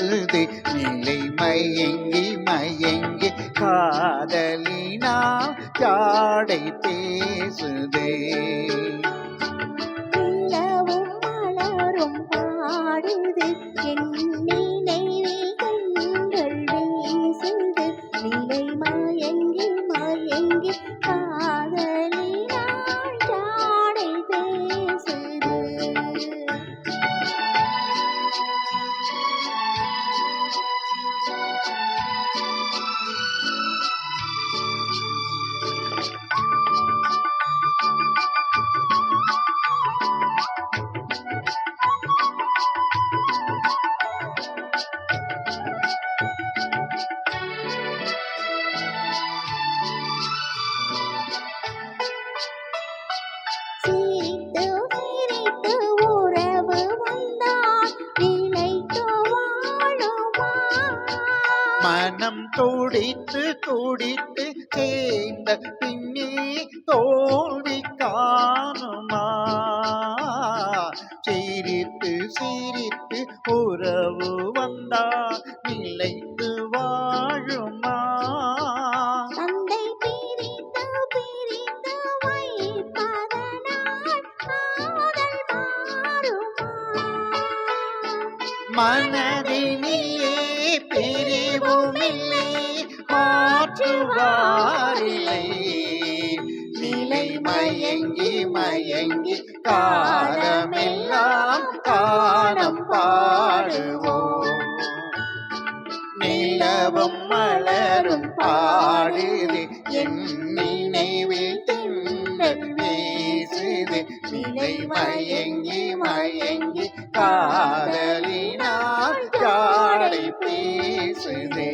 பேசுது நிலை மயங்கி மயங்கி காதலினால் ஜாடை பேசுதே. நிலவும் மலரும் பாடுது என் நினைவில் கண்கள் வீசுது நிலை மயங்கி மயங்கி காதலினால் ஜாடை பேசுது. சிரித்து சிரித்து உறவு வந்தால் நிலைத்து வாழுமா? மனம் துடித்து துடித்து சேர்ந்த பின்னே தோல்வி காணுமா? சிரித்து சிரித்து உறவு வந்தா நிலைத்து வாழுமா? தந்தை பிரித்து பிரித்து வைப்பதனால் காதல் மாறுமா? மனதினிலே பிரிவுமில்லை மாற்றுவாரில்லை நிலை மயங்கி மயங்கி காலமெல்லாம் காலம் பாடுவோம். நிலவும் மலரும் பாடுது என் நினைவில் திங்கள் வீசுது நிலை மயங்கி மயங்கி காதலினால் ஜாடை பேசுதே.